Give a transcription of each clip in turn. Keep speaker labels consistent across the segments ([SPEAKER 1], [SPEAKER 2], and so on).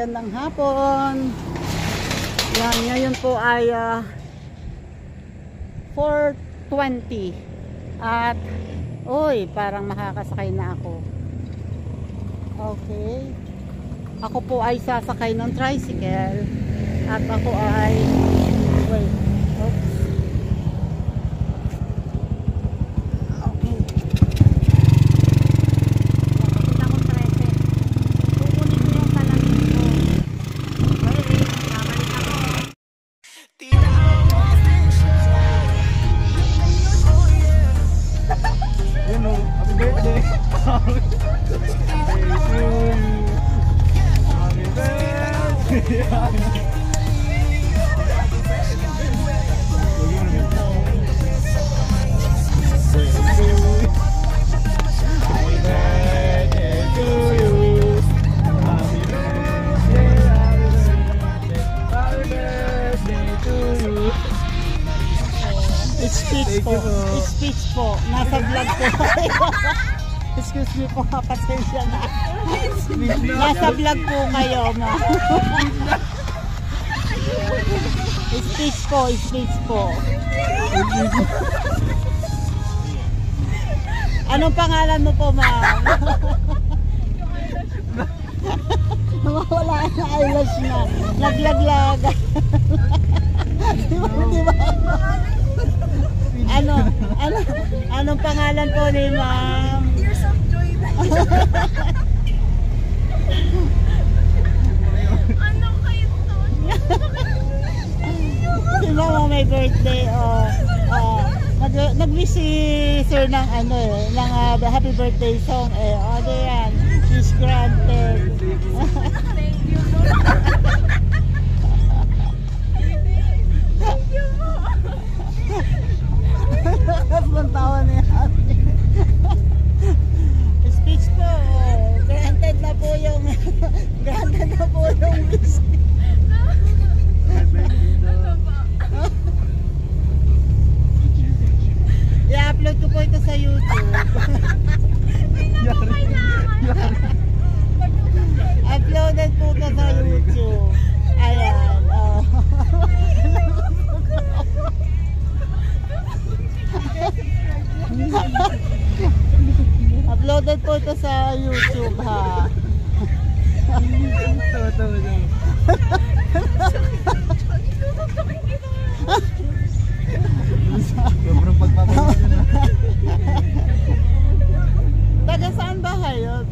[SPEAKER 1] magandang hapon. Yan, ngayon po ay 4:20 at uy, parang makakasakay na ako. Okay. Ako po ay sasakay ng tricycle at ako ay wait. Oops. Speech po. Nasa vlog po. Excuse me po, pasensya na. Nasa vlog po kayo mo. Speech po. Anong pangalan mo po, ma'am? Wala na eyelash na. Naglaglag. Diba? Anong pangalan po ni ma'am?
[SPEAKER 2] Tears of joy na yun. Ano kayo to?
[SPEAKER 1] Si mama may birthday. Nag-wish si sir ng ng happy birthday song yan. She's granted.
[SPEAKER 2] Thank you po. Thank you po.
[SPEAKER 1] Ang tawa niya. Speech po. Granted na po yung wish.
[SPEAKER 2] Ano ba?
[SPEAKER 1] I-upload ko po ito sa YouTube. Uploaded po ito sa YouTube. Ayan. Uploaded po ito sa YouTube, ha.
[SPEAKER 3] Sobrang pagpapalala na.
[SPEAKER 1] Taga saan ba kayo?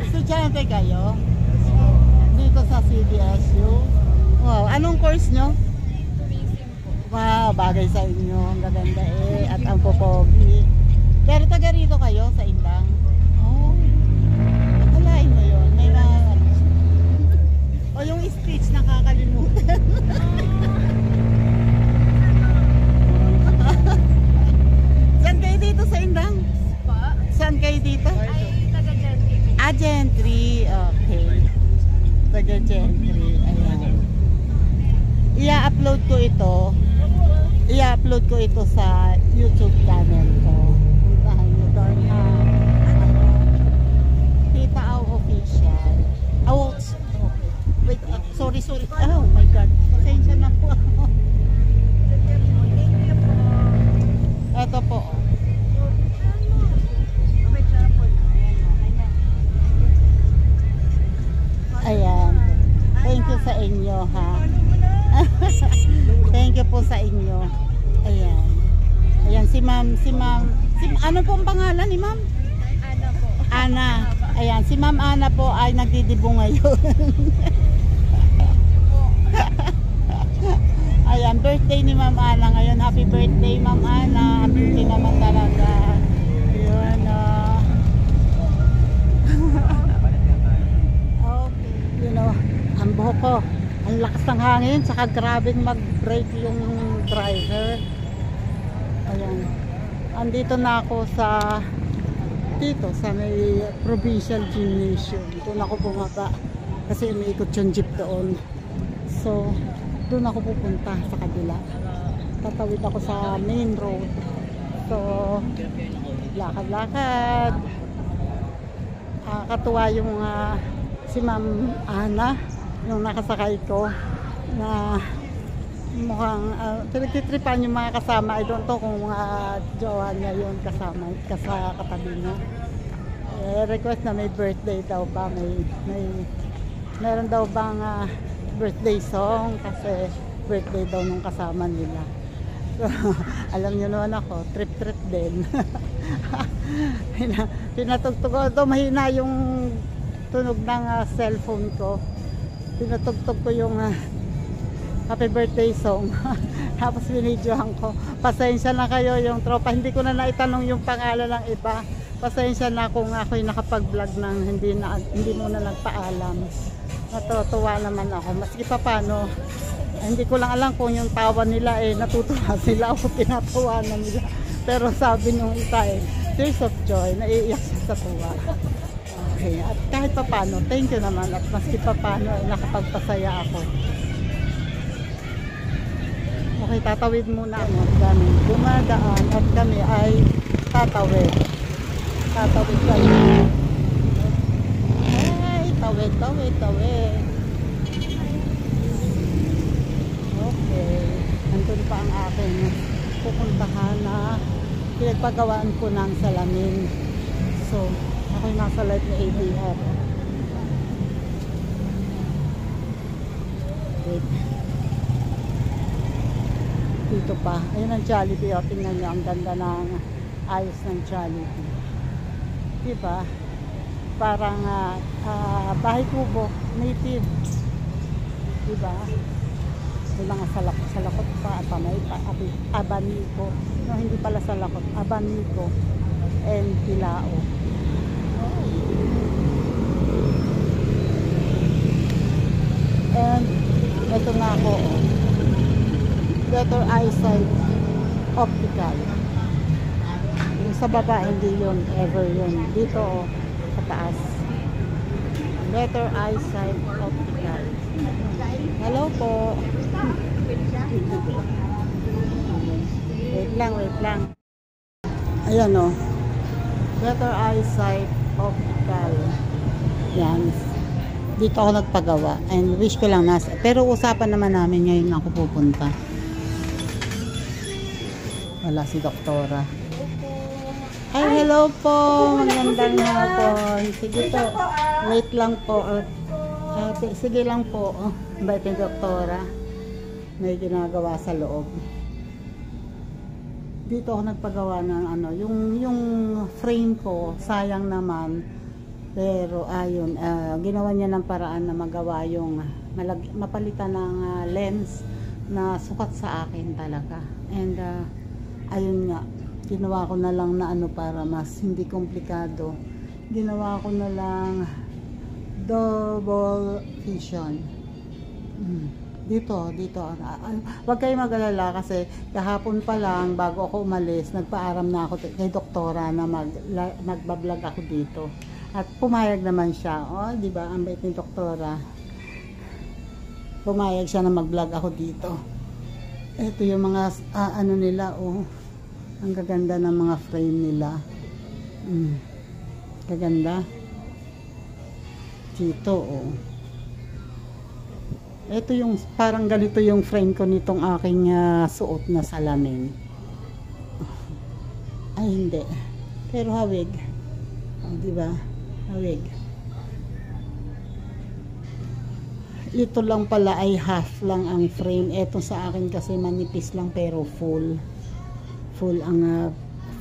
[SPEAKER 1] Estudyante kayo? Dito sa CBSU? Wow, anong course nyo?
[SPEAKER 2] Tourism po.
[SPEAKER 1] Wow, bagay sa inyo. Ang gaganda at ang popogi. Pero taga rito kayo sa Indang? Oh, akalain mo yun. May mga o yung speech nakakalimutan. Saan kayo dito sa Indang?
[SPEAKER 2] Pa?
[SPEAKER 1] Saan kayo dito?
[SPEAKER 2] Ay, taga-gentry.
[SPEAKER 1] Gentry. Okay. Taga Gentry. Ayan. I-upload ko ito sa YouTube channel ko. Puntahan nyo doon na Tita Au Official. Wait, sorry. Oh my God. Pasensya na po.
[SPEAKER 2] Thank you po.
[SPEAKER 1] Ito po. Ayan. Thank you sa inyo, ha. Thank you po sa inyo. Ayan. Ayan si ma'am. Ano po ang pangalan ni ma'am?
[SPEAKER 2] Ana po.
[SPEAKER 1] Ana. Ayan, si ma'am Ana po ay nagdidibo ngayon. Ayan, birthday ni ma'am Ana ngayon. Happy birthday, ma'am Ana. Happy naman talaga. Ayan, okay. Ang buhok ko. Ang lakas ng hangin, saka grabing mag-brake yung driver. Ayan. Andito na ako sa may provincial gymnasium. Doon ako bumaba kasi umiikot yung jeep doon. So, doon ako pupunta sa kabila. Tatawid ako sa main road. So, lakad-lakad. Katuwa yung si Ma'am Ana. yung nakasakay ko na mukhang pinagtitripan yung mga kasama. I don't know kung mga jowa niya yun kasama katabi niya. Request na may birthday daw ba, meron daw bang birthday song kasi birthday daw nung kasama nila. So, alam niyo naman ako, trip din. Pinatugtog ko, mahina yung tunog ng cellphone ko. Pinatugtog ko yung happy birthday song. Tapos binidyohan ko. Pasensya na kayo yung tropa. Hindi ko na naitanong yung pangalan ng iba. Pasensya na kung ako'y nakapag-vlog ng hindi muna nagpaalam. Natutuwa naman ako. Maski pa paano, hindi ko lang alam kung yung tawa nila natutuwa sila o tinatawanan nila. Pero sabi nung isa tears of joy, naiiyak siya sa tuwa. Okay, at kahit pa paano, thank you naman. At maski pa paano, nakapagpasaya ako. Okay, tatawid muna ako. Kami dumadaan at kami ay tatawid. Tatawid kami. Ay, tawid. Okay, nandun pa ang aking pupuntahan na pinagpagawaan ko ng salamin. So, ako'y nasa live ni ABR. Wait. Dito pa. Ayun ang Jollibee. O, tingnan nyo. Ang ganda ng ayos ng Jollibee. Diba? Parang bahay kubo. Native. Diba? May mga salakot pa. At may abaniko. No, hindi pala salakot. Abaniko. And pilao. And ito na ako. Better Eyesight Optical. Yung sa baba, hindi yun. Ever yun. Dito, sa taas. Better Eyesight Optical. Hello po. Wait lang. Ayan o. Better Eyesight Optical. Yan. Dito ako nagpagawa. And wish ko lang nasa. Pero usapan naman namin ngayon ako pupunta. Wala si Doktora. Ay, hello po. Magandang hapon. Sige po. Wait lang po. Sige lang po. Bait ni Doktora. May ginagawa sa loob. Dito ako nagpagawa ng yung frame ko. Sayang naman. Pero ayun, ginawa niya ng paraan na magawa yung mapalitan ng lens na sukat sa akin talaga. And ayun nga, ginawa ko na lang na para mas hindi komplikado. Ginawa ko na lang double vision. Dito. Huwag kayo mag-alala kasi kahapon pa lang bago ako umalis, nagpaaram na ako kay Doktora na magbablog ako dito. At pumayag naman siya. Oh, di ba? Ang bait ni Doktora. Pumayag siya na mag-vlog ako dito. Ito yung mga nila, ang gaganda ng mga frame nila. Gaganda. Dito, Ito yung parang ganito yung frame ko nitong aking suot na salamin. Ay, hindi. Pero hawig. Di ba? Hawig. Ito lang pala ay half lang ang frame. Ito sa akin kasi manipis lang pero full ang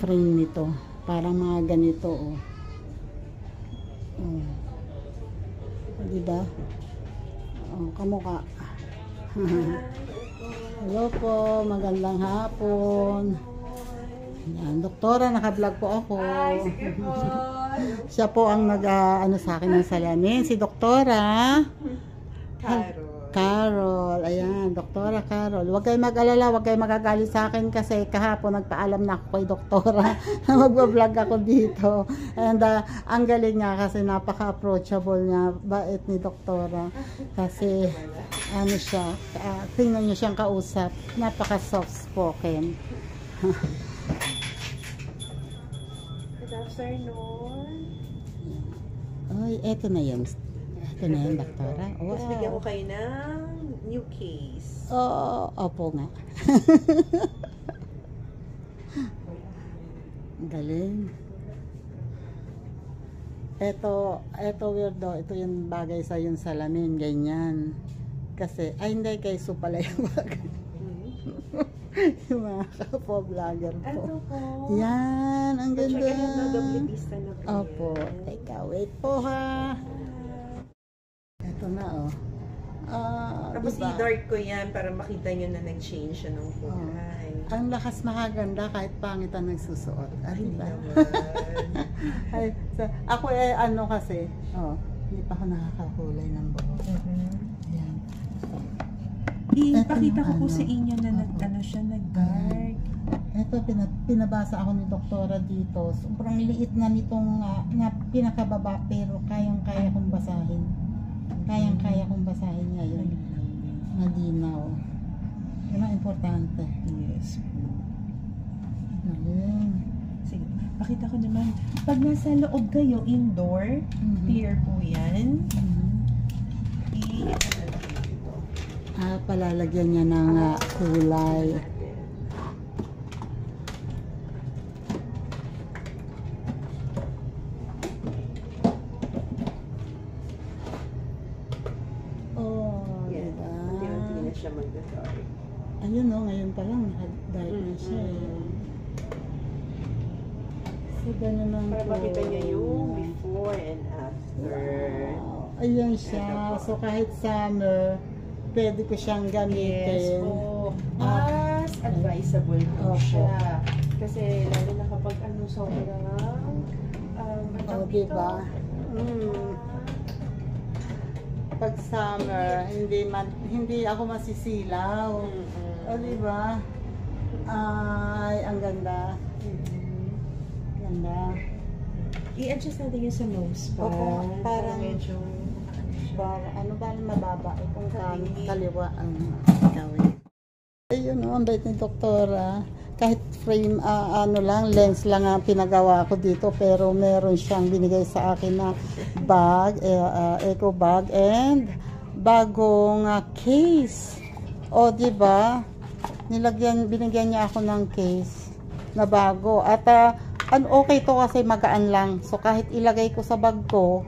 [SPEAKER 1] frame nito. Parang mga ganito diba? Kamukha. Hello po, magandang hapon. Yan, Doktora, naka-vlog po ako. Siya po ang sa akin ng salamin, si Doktora Carol. Ayan, Doktora Carol. Huwag kayo mag-alala, huwag kayo magagalit sa akin kasi kahapon nagpaalam na ako kay Doktora na mag-vlog ako dito. And ang galing niya kasi napaka-approachable niya, bait ni Doktora. Kasi siya, tingnan niyo siyang kausap, napaka-soft spoken. Good afternoon. Ay, eto na yun. Ito na yung doktora.
[SPEAKER 4] Tapos bigyan ko
[SPEAKER 1] Wow.
[SPEAKER 4] kayo ng new case.
[SPEAKER 1] Oo, opo nga. Galing. Ito weirdo. Ito yung bagay sa yung salamin. Ganyan. Kasi, ay hindi, kay Su pala yung bagay. Yung mga kapwa-vlogger po.
[SPEAKER 4] Ito po.
[SPEAKER 1] Yan, ang ganda.
[SPEAKER 4] Check na double pista na po.
[SPEAKER 1] Opo. Teka, wait po ha. Ito na oh.
[SPEAKER 4] Tapos
[SPEAKER 1] diba?
[SPEAKER 4] i-dark ko yan para makita nyo na nag-change siya ng kulay.
[SPEAKER 1] Ang lakas makaganda kahit pangit ang nagsusuot. Ah,
[SPEAKER 4] Hindi
[SPEAKER 1] diba?
[SPEAKER 4] naman.
[SPEAKER 1] Ay, ako ano kasi, hindi pa ako nakakakulay ng buhok. Ayan.
[SPEAKER 4] Ipakita ko po
[SPEAKER 1] Ano?
[SPEAKER 4] sa inyo na nag-ano siya, nag-dark.
[SPEAKER 1] Ito, pinabasa ako ni doktora dito. Sobrang liit na nitong na pinakababa pero kayang-kaya kong basahin. Kayang-kaya kong basahin ngayon. Malinaw. Yun ang importante.
[SPEAKER 4] Yes.
[SPEAKER 1] Galing.
[SPEAKER 4] Sige, pakita ko naman. Pag nasa loob kayo, indoor, clear po yan.
[SPEAKER 1] Palalagyan niya ng kulay. Oh,
[SPEAKER 4] Yan.
[SPEAKER 1] diba?
[SPEAKER 4] Unti-unti na siya mag-dark.
[SPEAKER 1] Ayun no, ngayon pa lang dark na siya. So, ganun lang
[SPEAKER 4] Para
[SPEAKER 1] po.
[SPEAKER 4] makita niya yung before and after.
[SPEAKER 1] Wow. Ayan siya. So, kahit summer, pwede ko siyang
[SPEAKER 4] Yes
[SPEAKER 1] gamitin.
[SPEAKER 4] po. Mas advisable po
[SPEAKER 1] Opo.
[SPEAKER 4] siya. Kasi lalo na kapag sobrang
[SPEAKER 1] Oh, diba? Pag summer, hindi ako masisilaw. Oh, diba? Ay, ang ganda. Ganda.
[SPEAKER 4] I-adjust natin yung sa nose pa.
[SPEAKER 1] Opo, parang-
[SPEAKER 4] medyo
[SPEAKER 1] Ba mababa itong kaliwa ang gawin. Ayun ang bait ni doktora. Kahit frame, lens lang ang pinagawa ko dito, pero meron siyang binigay sa akin na bag, eco bag, and bagong case. O, diba? Binigyan niya ako ng case na bago. At, okay to kasi magaan lang. So, kahit ilagay ko sa bag ko,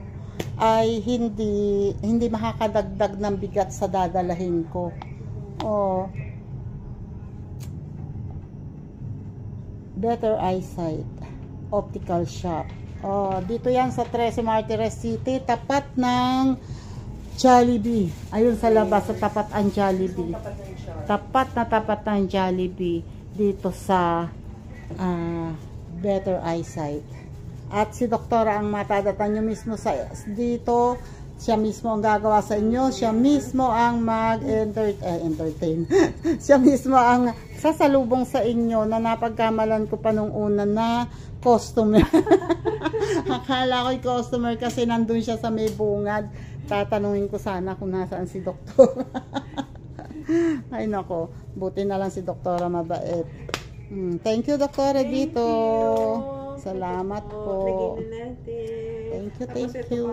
[SPEAKER 1] ay hindi makakadagdag ng bigat sa dadalahin ko. Oh. Better Eyesight Optical Shop. Oh, dito yan sa 13 Martires City, tapat ng Jollibee. Ayun sa labas, sa tapat ang Jollibee. Tapat ng Jollibee dito sa Better Eyesight. At si doktora ang matadatan nyo mismo dito. Siya mismo ang gagawa sa inyo. Siya mismo ang mag-entertain. Siya mismo ang sasalubong sa inyo na napagkamalan ko pa nung una na customer. Akala ko'y customer kasi nandun siya sa may bungad. Tatanungin ko sana kung nasaan si doktor. Ay nako, buti na lang si doktora mabait. Thank you doktora dito. Salamat po.
[SPEAKER 4] Lagyan na natin.
[SPEAKER 1] Thank you.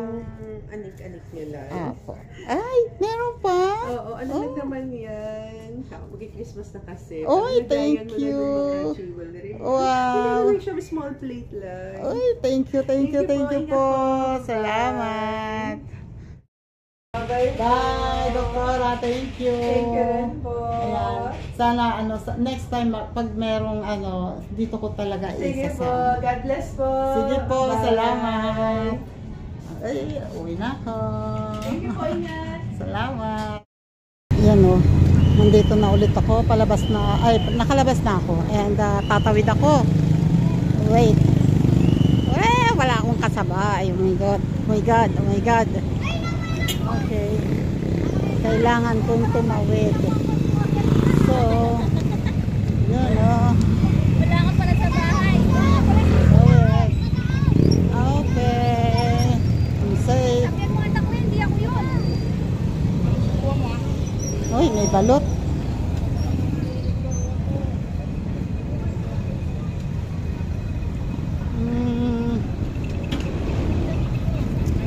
[SPEAKER 4] Anik-anik nyo lang.
[SPEAKER 1] Apo. Ay, meron pa?
[SPEAKER 4] Oo, ano lang naman yan? Mag-Christmas na kasi.
[SPEAKER 1] Oy,
[SPEAKER 4] Lagayan
[SPEAKER 1] thank
[SPEAKER 4] mo na
[SPEAKER 1] you.
[SPEAKER 4] ng mga jewelry.
[SPEAKER 1] Wow.
[SPEAKER 4] Hindi siya small plate lang.
[SPEAKER 1] Oy, thank you po.
[SPEAKER 4] Ingat po.
[SPEAKER 1] Salamat.
[SPEAKER 4] Bye.
[SPEAKER 1] Bye, doktora. Thank you.
[SPEAKER 4] Thank you rin po.
[SPEAKER 1] Ayan. Sana next time pag merong dito ko talaga
[SPEAKER 4] Sige po.
[SPEAKER 1] isasama.
[SPEAKER 4] God bless po.
[SPEAKER 1] Sige po,
[SPEAKER 4] Bye.
[SPEAKER 1] salamat. Ay, uwi na ako.
[SPEAKER 4] Thank you po, ingat.
[SPEAKER 1] Salamat. Yan o. Nandito na ulit ako. Nakalabas na ako. And tatawid ako. Wait. Wala akong kasabay. Oh my God. Oh my God. Oh my God. Okay. Kailangan kong tumawid. So, yun o.
[SPEAKER 2] Wala ka pala sa bahay.
[SPEAKER 1] Alright. Okay. I'm safe.
[SPEAKER 2] Sabi mo anak ko, hindi ako yun.
[SPEAKER 1] Uy, may balot.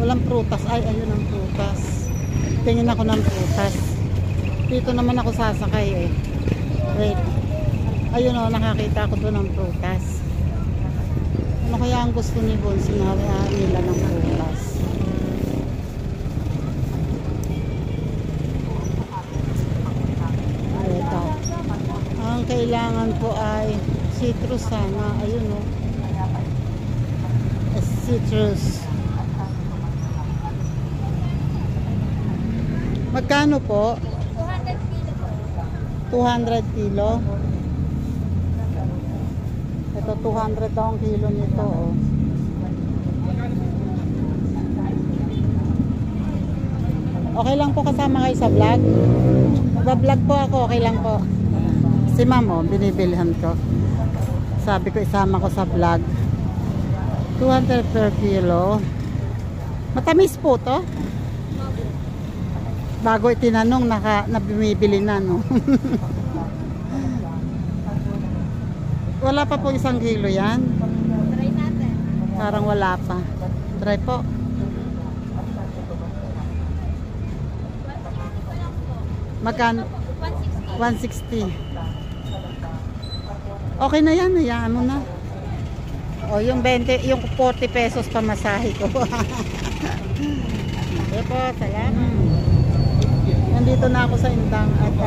[SPEAKER 1] Walang prutas. Ay, ayun ang prutas. prutas. Tingin ako ng prutas. Dito naman ako sasakay eh. Wait. Ayun o, nakakita ako doon ng prutas. Ano kaya ang gusto ni Bon? Sinabi nila ng prutas. Ay, ito. Ang kailangan po ay citrus sana. Ayun o. Citrus. Magkano po?
[SPEAKER 2] 200 kilo po.
[SPEAKER 1] 200 kilo. Ito 200 daw ang kilo nito. Oh. Okay lang po kasama kayo sa vlog. Mag-vlog po ako, okay lang po. Si ma'am oh, binibilhan ko. Sabi ko isama ko sa vlog. 200 per kilo. Matamis po to. Bago itinanong, na bumibili na, no? Wala pa po 1 kilo yan.
[SPEAKER 2] Try natin.
[SPEAKER 1] Parang wala pa. Try po. Magkano?
[SPEAKER 2] 160.
[SPEAKER 1] 160. Okay na yan, hayaan mo na. O, yung 40 pesos pamasahe ko. Okay po, salamat. Nandito na ako sa Indang at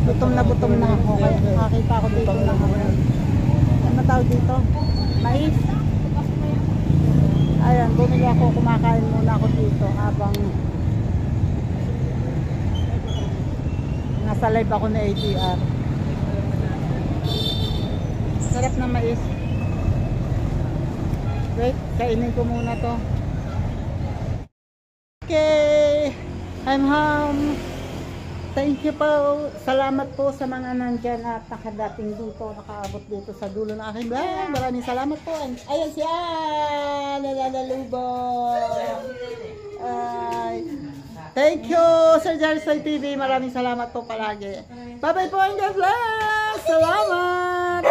[SPEAKER 1] gutom na ako. Kaya nakakita ako dito ng ano tawag dito? Mais. Ayan, bumili ako, kumakain muna ako dito habang nasa live ako na ATR. Sarap na mais. Wait, kainin ko muna to. Okay, I'm home. Thank you po. Salamat po sa mga nandyan at nakadating dito, nakaabot dito sa dulo ng aking vlog. Maraming salamat po. Ayan siya! Lalalubog! Thank you, Sir Jerry TV. Maraming salamat po palagi. Bye-bye po ang vlog! Salamat!